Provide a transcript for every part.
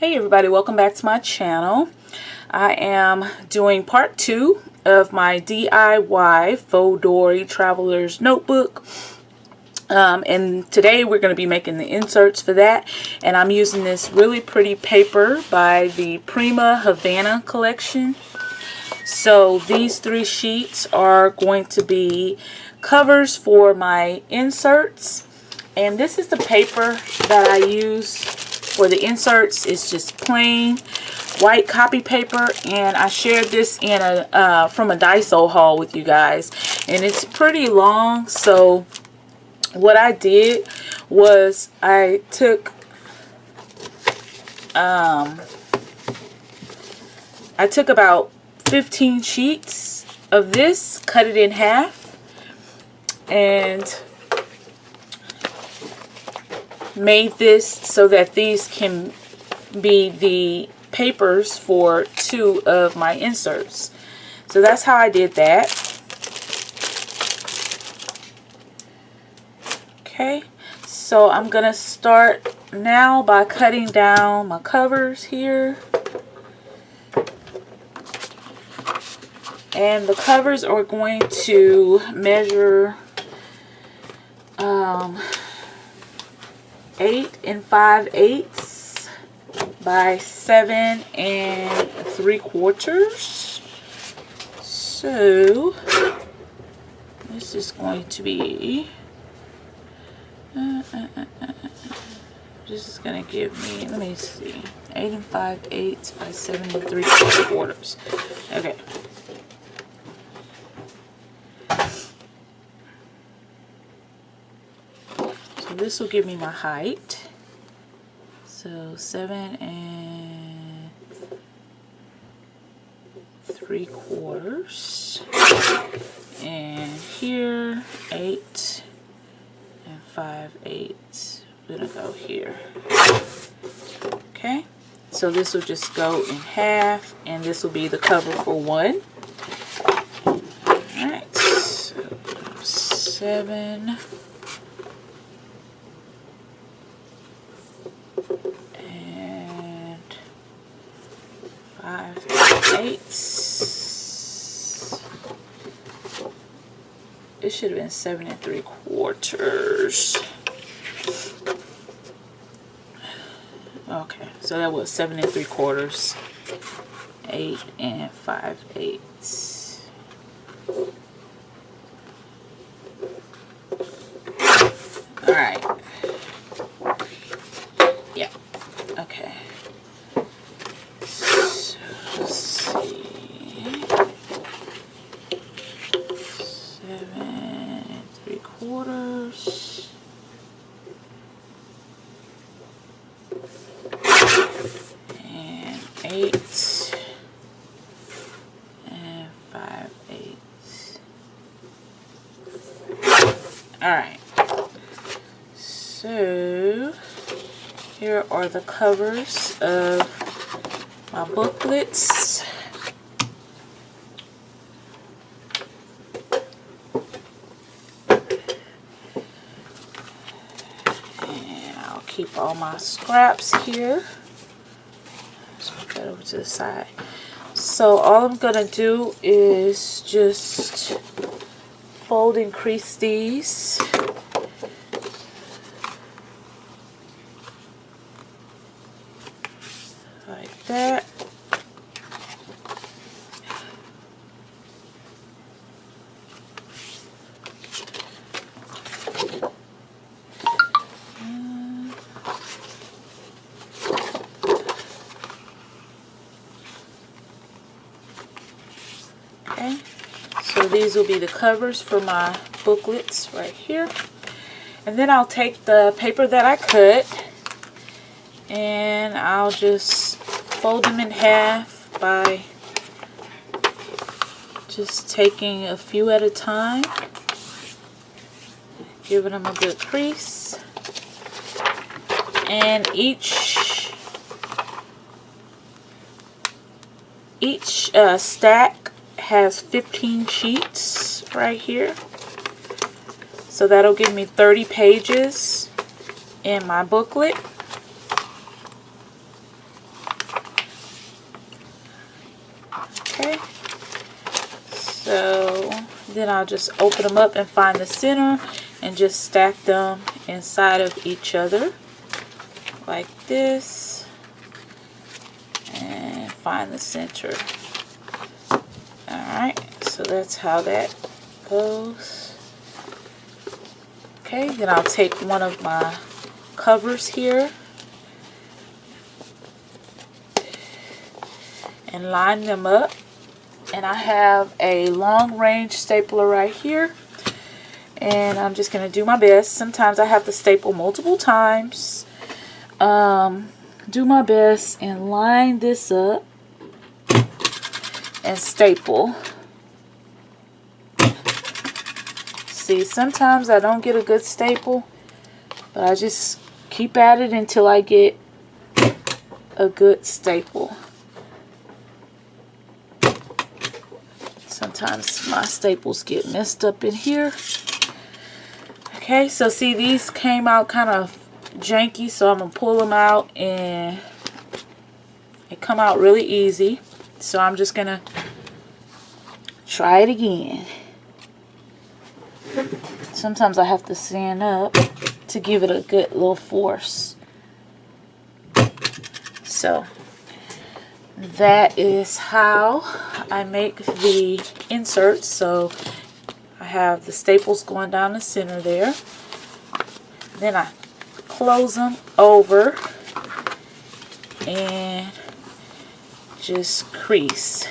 Hey everybody, welcome back to my channel. I am doing part 2 of my DIY faux dory traveler's notebook. And today we're going to be making the inserts for that. And I'm using this really pretty paper by the Prima Havana collection. So these 3 sheets are going to be covers for my inserts. And this is the paper that I use for the inserts. It's just plain white copy paper, and I shared this in a from a Daiso haul with you guys, and it's pretty long. So what I did was I took about 15 sheets of this, cut it in half, and made this so that these can be the papers for 2 of my inserts. So that's how I did that. Okay, so I'm gonna start now by cutting down my covers here. And the covers are going to measure 8 5/8 by 7 3/4. So this is going to be this is going to give me, let me see, 8 5/8 by 7 3/4. Okay. This will give me my height. So 7 3/4, and here 8 5/8. We're gonna go here. Okay, so this will just go in half, and this will be the cover for 1. All right, so 7 and 5/8. It should have been 7 3/4. Okay, so that was 7 3/4, 8 5/8. All right. Yeah. Okay. So let's see. 7 3/4. And 8 5/8. All right. So here are the covers of my booklets. And I'll keep all my scraps here. Let's put that over to the side. So all I'm going to do is just fold and crease these. Like that. Okay, so these will be the covers for my booklets right here. And then I'll take the paper that I cut, and I'll just fold them in half by just taking a few at a time, giving them a good crease. And each stack has 15 sheets right here. So that'll give me 30 pages in my booklet. So then I'll just open them up and find the center and just stack them inside of each other like this and find the center. Alright, so that's how that goes. Okay, then I'll take one of my covers here and line them up. And I have a long range stapler right here, and I'm just going to do my best. Sometimes I have to staple multiple times. Do my best and line this up and staple. See, sometimes I don't get a good staple, but I just keep at it until I get a good staple. Sometimes my staples get messed up in here. Okay, so see, these came out kind of janky, so I'm going to pull them out, and they come out really easy. So I'm just going to try it again. Sometimes I have to stand up to give it a good little force. So that is how I make the inserts. So I have the staples going down the center there. Then I close them over and just crease.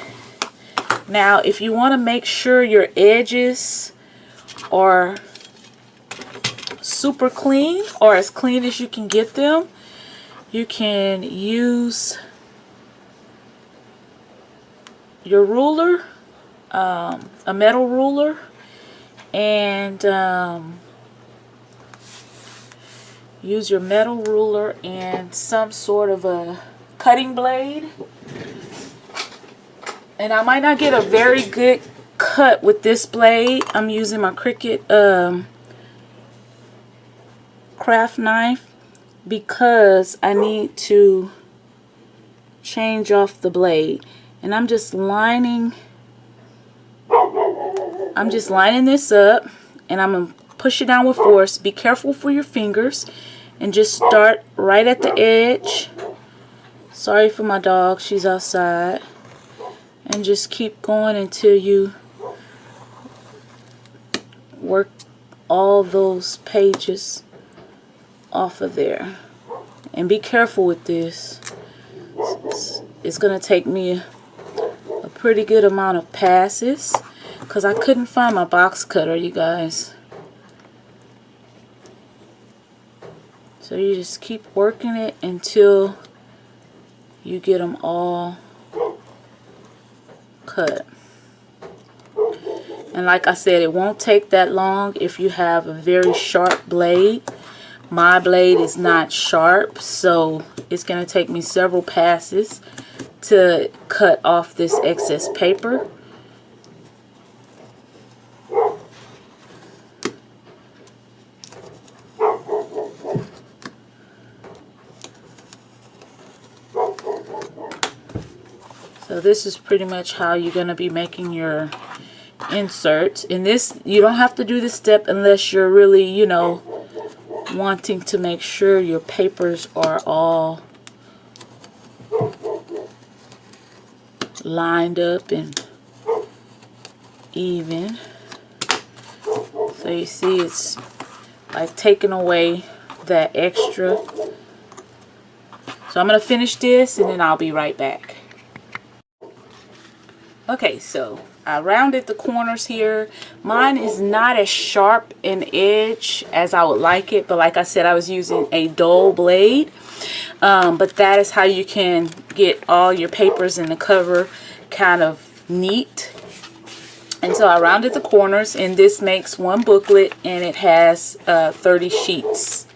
Now, if you want to make sure your edges are super clean, or as clean as you can get them, you can use your ruler, a metal ruler, and use your metal ruler and some sort of a cutting blade. And I might not get a very good cut with this blade. I'm using my Cricut craft knife because I need to change off the blade. And I'm just lining this up, and I'm going to push it down with force. Be careful for your fingers, and just start right at the edge. Sorry for my dog, she's outside. And just keep going until you work all those pages off of there. And be careful with this. It's going to take me a pretty good amount of passes because I couldn't find my box cutter, you guys. So you just keep working it until you get them all cut. And like I said, it won't take that long if you have a very sharp blade. My blade is not sharp, so it's going to take me several passes to cut off this excess paper. So this is pretty much how you're going to be making your inserts. In this, you don't have to do this step unless you're really, you know, wanting to make sure your papers are all lined up and even. So you see, it's like taking away that extra. So I'm going to finish this and then I'll be right back. Okay, so I rounded the corners here. Mine is not as sharp an edge as I would like it, but like I said, I was using a dull blade. But that is how you can get all your papers in the cover kind of neat. And so I rounded the corners, and this makes one booklet, and it has 30 sheets.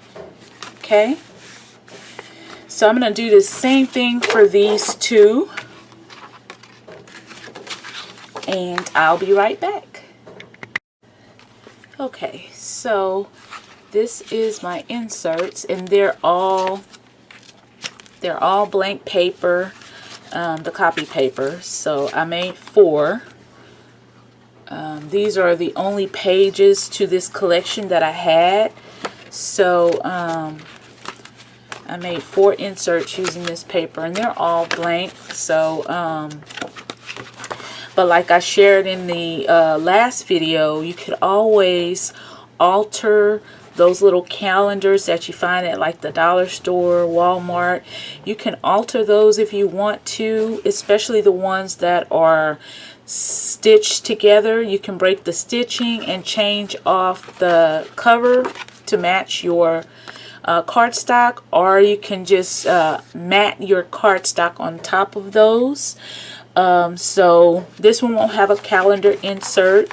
Okay, so I'm going to do the same thing for these two. And I'll be right back. Okay, so this is my inserts, and they're all blank paper, the copy paper. So I made 4. These are the only pages to this collection that I had. So I made 4 inserts using this paper, and they're all blank. So but like I shared in the last video, you could always alter those little calendars that you find at like the dollar store, Walmart. You can alter those if you want to, especially the ones that are stitched together. You can break the stitching and change off the cover to match your cardstock, or you can just mat your cardstock on top of those. So this one won't have a calendar insert,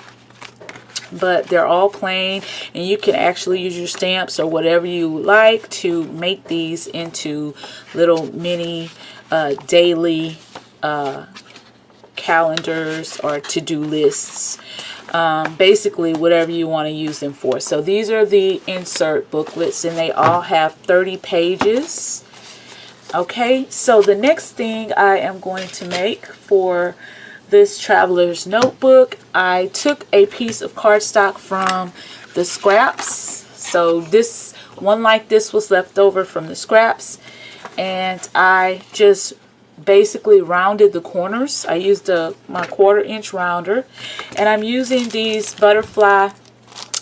but they're all plain, and you can actually use your stamps or whatever you like to make these into little mini daily calendars or to-do lists. Basically whatever you want to use them for. So these are the insert booklets, and they all have 30 pages. Okay, so the next thing I am going to make for this traveler's notebook, I took a piece of cardstock from the scraps. So this one like this was left over from the scraps, and I just basically rounded the corners. I used my 1/4 inch rounder, and I'm using these butterfly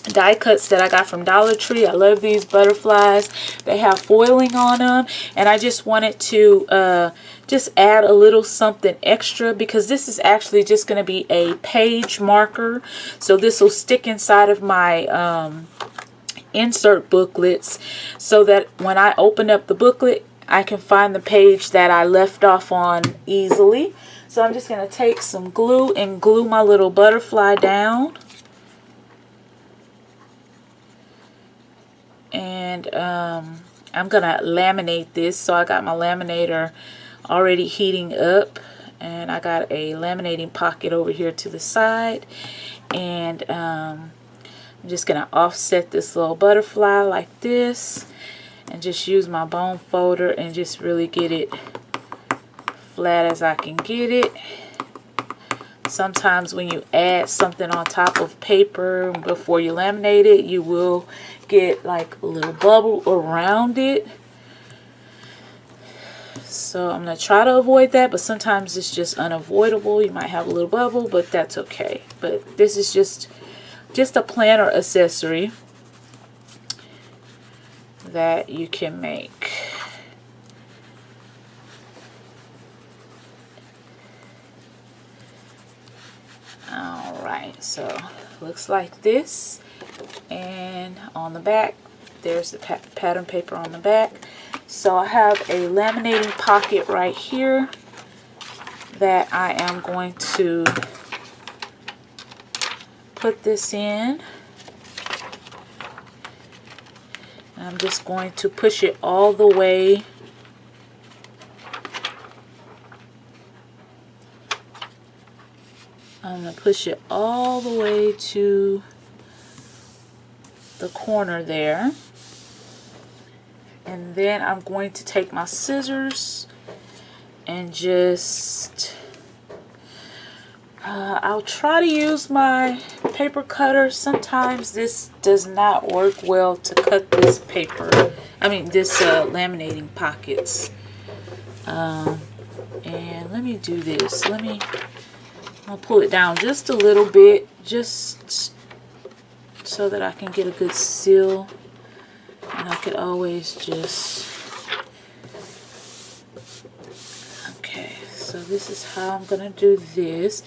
die cuts that I got from Dollar Tree. I love these butterflies. They have foiling on them, and I just wanted to just add a little something extra, because this is actually just going to be a page marker. So this will stick inside of my insert booklets, so that when I open up the booklet, I can find the page that I left off on easily. So I'm just going to take some glue and glue my little butterfly down. And I'm going to laminate this. So I got my laminator already heating up, and I got a laminating pocket over here to the side. And I'm just going to offset this little butterfly like this, and just use my bone folder and just really get it flat as I can get it. Sometimes when you add something on top of paper before you laminate it, you will get like a little bubble around it. So I'm going to try to avoid that, but sometimes it's just unavoidable. You might have a little bubble, but that's okay. But this is just a planner accessory that you can make. Alright, so looks like this, and on the back there's the pattern paper on the back. So I have a laminating pocket right here that I am going to put this in. I'm just going to push it all the way to the corner there. And then I'm going to take my scissors and just I'll try to use my paper cutter. Sometimes this does not work well to cut this paper. This laminating pockets. And let me do this. I'll pull it down just a little bit, just so that I can get a good seal. And I could always just... Okay, so this is how I'm going to do this.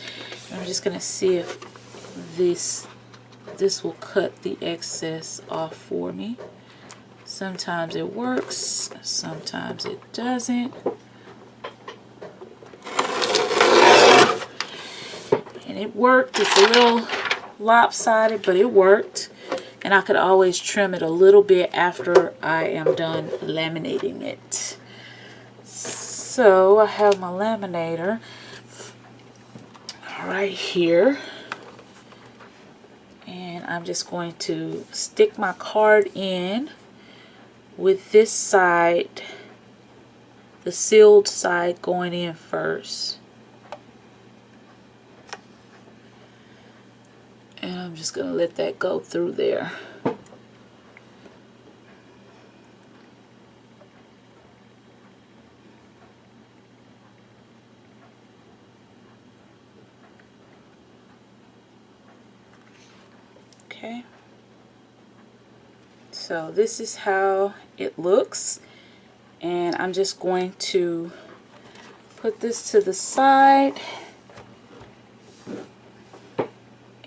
I'm just going to see if this will cut the excess off for me. Sometimes it works, sometimes it doesn't. And it worked. It's a little lopsided, but it worked. And I could always trim it a little bit after I am done laminating it. So I have my laminator right here. And I'm just going to stick my card in with this side, the sealed side, going in first. And I'm just going to let that go through there. Okay. So this is how it looks. And I'm just going to put this to the side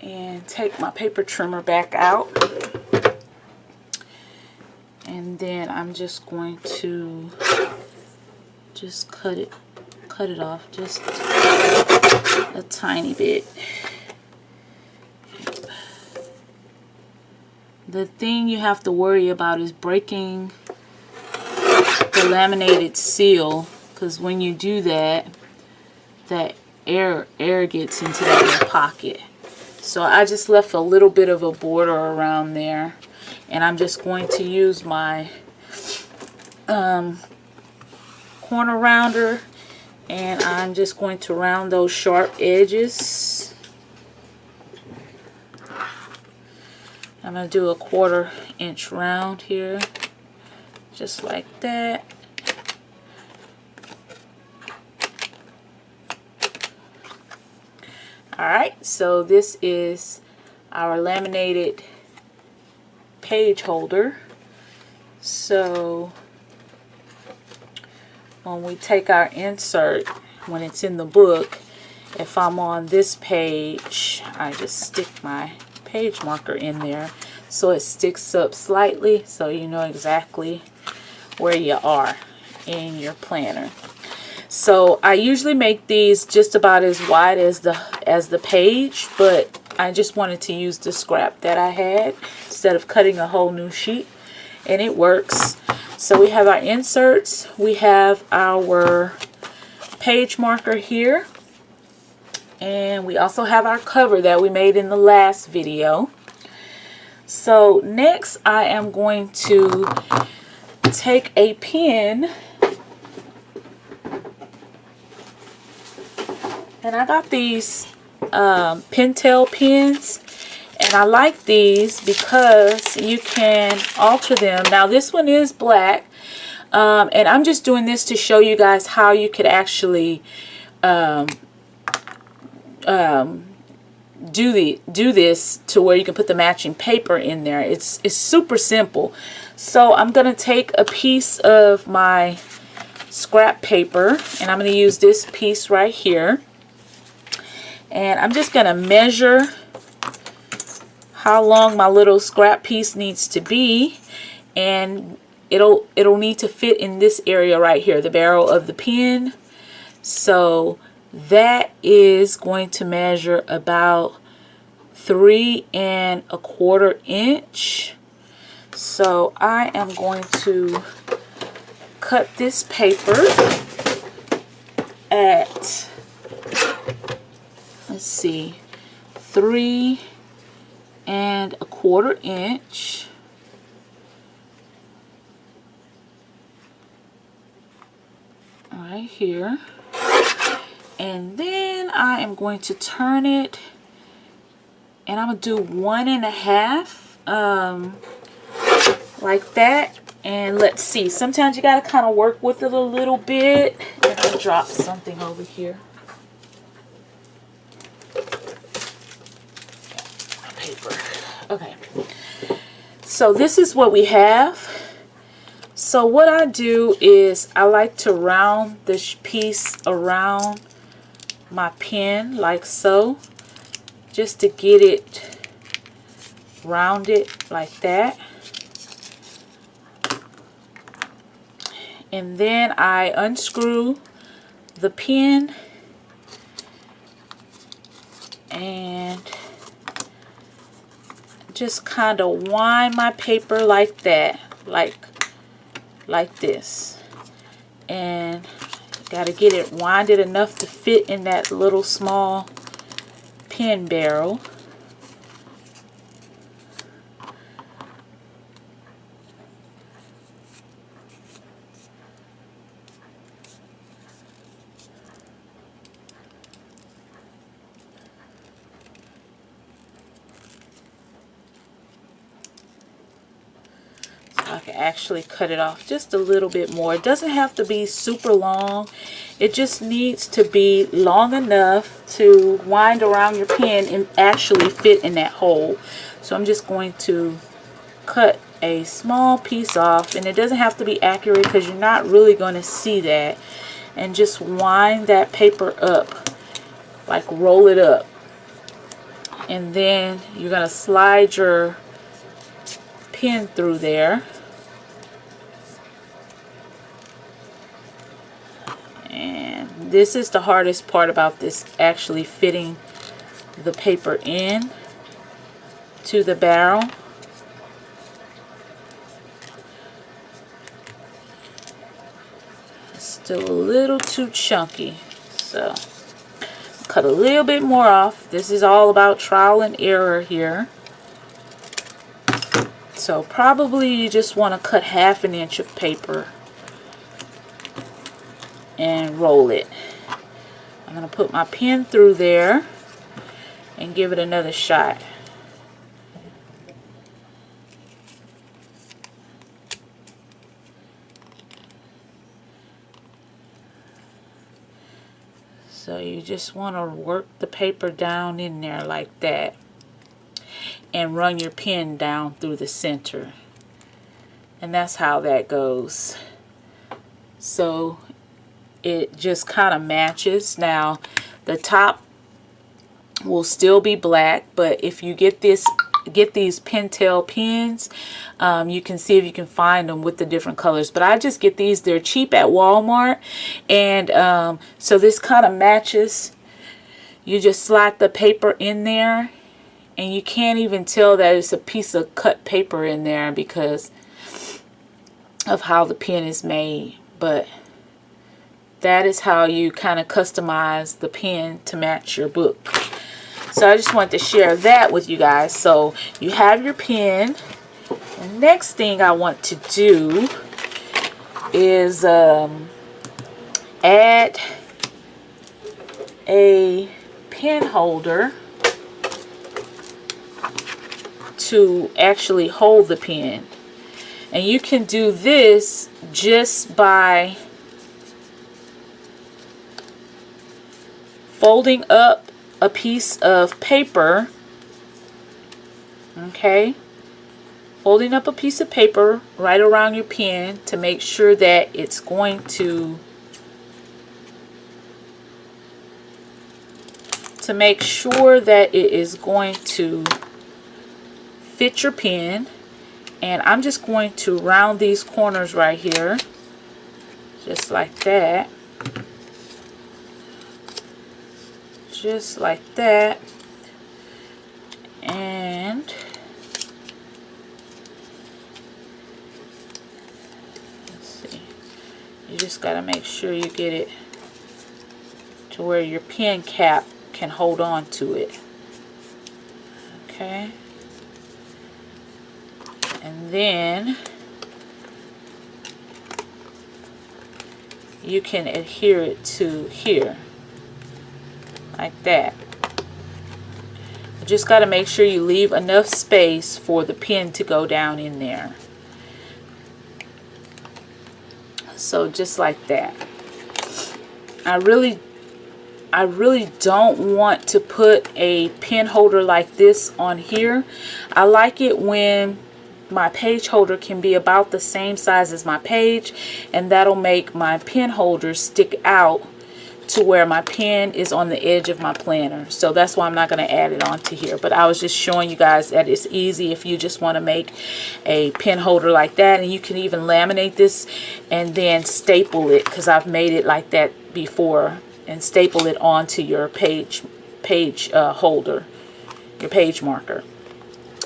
and take my paper trimmer back out. And then I'm just going to just cut it off just a tiny bit. The thing you have to worry about is breaking the laminated seal, because when you do that, that air gets into that little pocket. So I just left a little bit of a border around there, and I'm just going to use my corner rounder, and I'm just going to round those sharp edges. I'm going to do a 1/4 inch round here, just like that. Alright, so this is our laminated page holder. So when we take our insert, when it's in the book, if I'm on this page, I just stick my page marker in there so it sticks up slightly, so you know exactly where you are in your planner. So I usually make these just about as wide as the page, but I just wanted to use the scrap that I had instead of cutting a whole new sheet, and it works. So we have our inserts, we have our page marker here, and we also have our cover that we made in the last video. So next I am going to take a pen, and I got these Pentel pens, and I like these because you can alter them. Now this one is black, and I'm just doing this to show you guys how you could actually do this to where you can put the matching paper in there. It's super simple. So I'm gonna take a piece of my scrap paper, and I'm gonna use this piece right here, and I'm just gonna measure how long my little scrap piece needs to be, and it'll need to fit in this area right here, the barrel of the pen. So that is going to measure about 3 1/4 inch. So I am going to cut this paper at, let's see, 3 1/4 inch. Right here. And then I am going to turn it, and I'm going to do 1 1/2 like that. And let's see, sometimes you got to kind of work with it a little bit. And I dropped something over here. Paper. Okay. So this is what we have. So what I do is I like to round this piece around my pen like so, just to get it rounded like that. And then I unscrew the pen and just kind of wind my paper like that, like this, and got to get it winded enough to fit in that little small pen barrel. can actually cut it off just a little bit more. It doesn't have to be super long. It just needs to be long enough to wind around your pen and actually fit in that hole. So I'm just going to cut a small piece off, and it doesn't have to be accurate because you're not really going to see that. And just wind that paper up, like roll it up. And then you're going to slide your pen through there. And this is the hardest part about this, actually fitting the paper in to the barrel. It's still a little too chunky, so cut a little bit more off. This is all about trial and error here. So probably you just want to cut 1/2 inch of paper and roll it. I'm going to put my pen through there and give it another shot. So you just want to work the paper down in there like that and run your pen down through the center. And that's how that goes. So it just kind of matches. Now the top will still be black, but if you get these Pentel pens, you can see if you can find them with the different colors. But I just get these. They're cheap at Walmart, and so this kind of matches. You just slide the paper in there, and you can't even tell that it's a piece of cut paper in there because of how the pen is made. But that is how you kind of customize the pen to match your book. So I just wanted to share that with you guys. So you have your pen. The next thing I want to do is add a pen holder to actually hold the pen. And you can do this just by folding up a piece of paper. Okay, folding up a piece of paper right around your pen to make sure that it's going to it is going to fit your pen. And I'm just going to round these corners right here just like that. Just like that. And let's see, you just got to make sure you get it to where your pen cap can hold on to it. Okay, and then you can adhere it to here like that. You just got to make sure you leave enough space for the pen to go down in there. So just like that. I really don't want to put a pen holder like this on here. I like it when my page holder can be about the same size as my page, and that'll make my pen holder stick out to where my pen is on the edge of my planner. So that's why I'm not going to add it onto here. But I was just showing you guys that it's easy if you just want to make a pen holder like that. And you can even laminate this and then staple it, because I've made it like that before, and staple it onto your page holder, your page marker,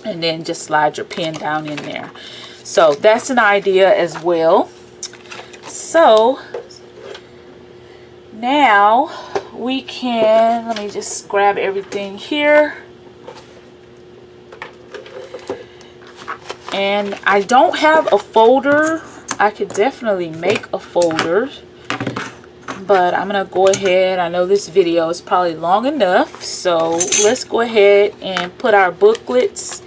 and then just slide your pen down in there. So that's an idea as well. So now we can, let me just grab everything here. And I don't have a folder. I could definitely make a folder, but I'm gonna go ahead. I know this video is probably long enough, so let's go ahead and put our booklets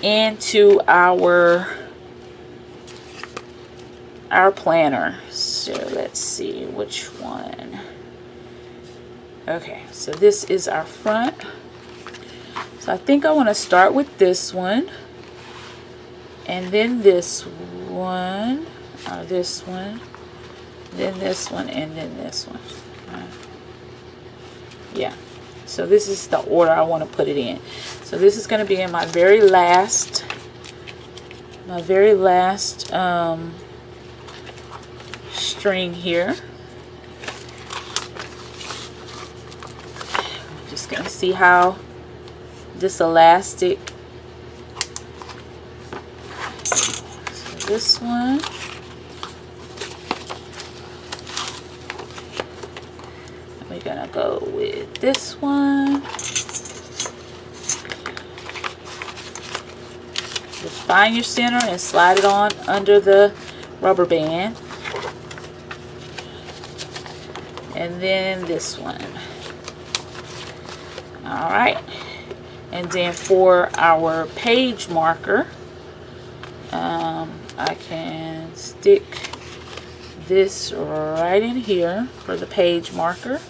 into our our planner. So let's see which one. Okay, so this is our front. So I think I want to start with this one, and then this one, or this one, then this one, and then this one. Yeah, so this is the order I want to put it in. So this is going to be in my very last string here. I'm just going to see how this elastic, so this one, we're gonna go with this one. Just find your center and slide it on under the rubber band. And then this one. Alright. And then for our page marker, I can stick this right in here for the page marker.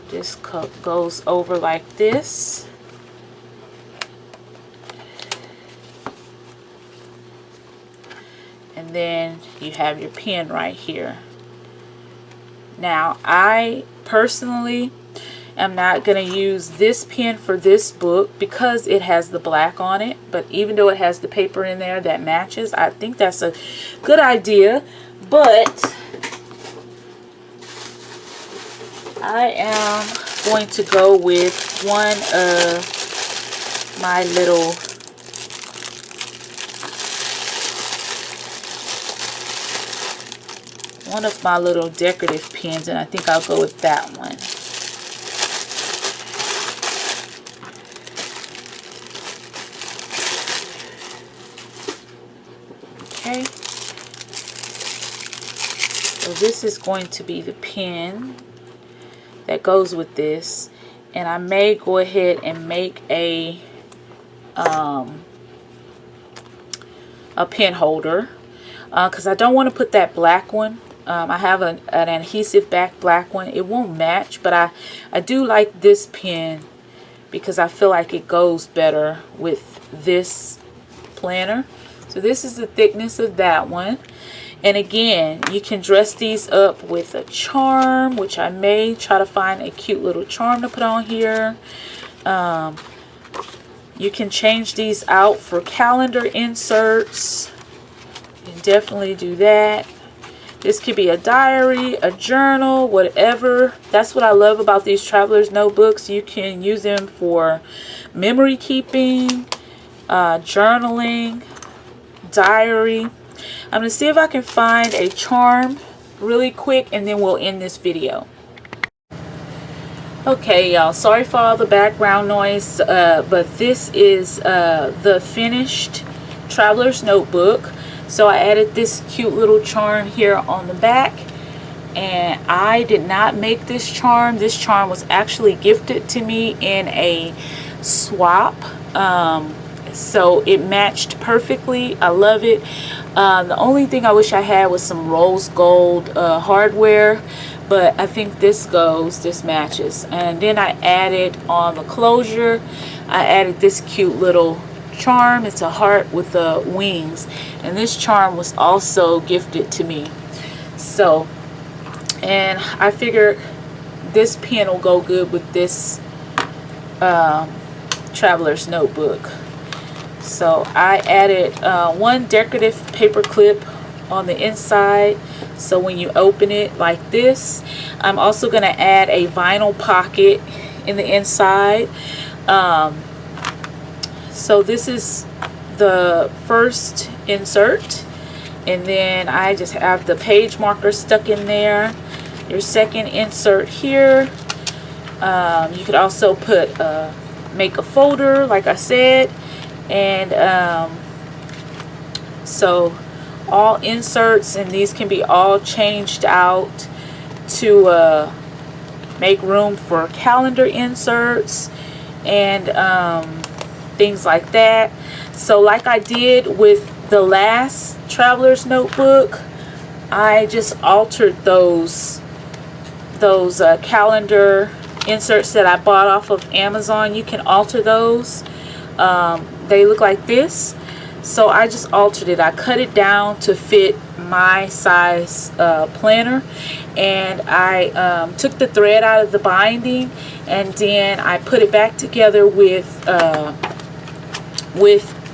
This goes over like this. And then you have your pen right here. Now, I personally am not going to use this pen for this book because it has the black on it. But even though it has the paper in there that matches, I think that's a good idea. But I am going to go with one of my little decorative pens, and I think I'll go with that one. Okay, so this is going to be the pen that goes with this, and I may go ahead and make a pen holder because I don't want to put that black one. I have an adhesive back black one. It won't match, but I do like this pen because I feel like it goes better with this planner. So this is the thickness of that one. And again, you can dress these up with a charm, which I may try to find a cute little charm to put on here. You can change these out for calendar inserts. You can definitely do that. This could be a diary, a journal, whatever. That's what I love about these traveler's notebooks. You can use them for memory keeping, journaling, diary. I'm going to see if I can find a charm really quick, and then we'll end this video. Okay, y'all, sorry for all the background noise, but this is the finished traveler's notebook. So I added this cute little charm here on the back, and I did not make this charm. This charm was actually gifted to me in a swap. So it matched perfectly. I love it. The only thing I wish I had was some rose gold hardware, but I think this matches. And then I added on the closure, I added this cute little charm. It's a heart with the wings, and this charm was also gifted to me. So, and I figured this pen will go good with this traveler's notebook. So I added one decorative paper clip on the inside, so when you open it like this. I'm also going to add a vinyl pocket in the inside. So this is the first insert, and then I just have the page marker stuck in there. Your second insert here. You could also put make a folder, like I said. And so all inserts, and these can be all changed out to make room for calendar inserts, and things like that. So like I did with the last traveler's notebook, I just altered those calendar inserts that I bought off of Amazon. You can alter those. They look like this. So I just altered it. I cut it down to fit my size planner, and I took the thread out of the binding, and then I put it back together with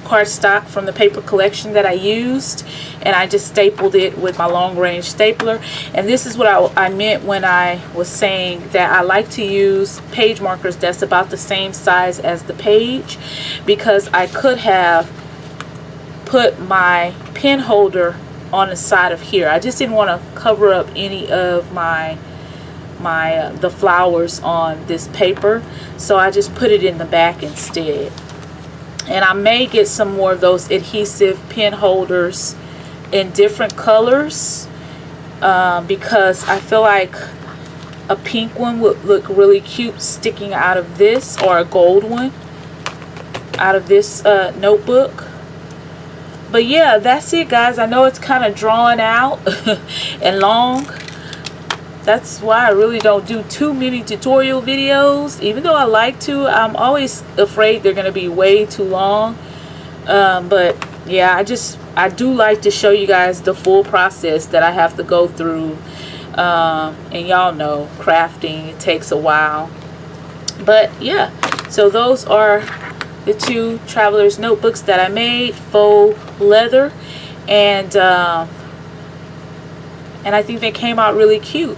cardstock from the paper collection that I used, and I just stapled it with my long range stapler. And this is what I meant when I was saying that I like to use page markers that's about the same size as the page, because I could have put my pen holder on the side of here. I just didn't want to cover up any of the flowers on this paper, so I just put it in the back instead. And I may get some more of those adhesive pen holders in different colors, because I feel like a pink one would look really cute sticking out of this, or a gold one out of this notebook. But yeah, that's it, guys. I know it's kind of drawn out and long. That's why I really don't do too many tutorial videos. Even though I like to, I'm always afraid they're going to be way too long. But yeah, I do like to show you guys the full process that I have to go through. And y'all know, crafting, it takes a while. But yeah, so those are the two traveler's notebooks that I made, faux leather, and I think they came out really cute.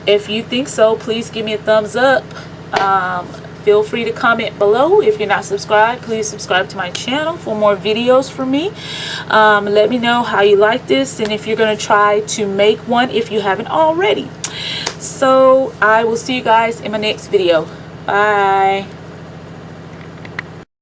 If you think so, please give me a thumbs up. Feel free to comment below. If you're not subscribed, please subscribe to my channel for more videos from me. Let me know how you like this, and if you're going to try to make one if you haven't already. So I will see you guys in my next video. Bye.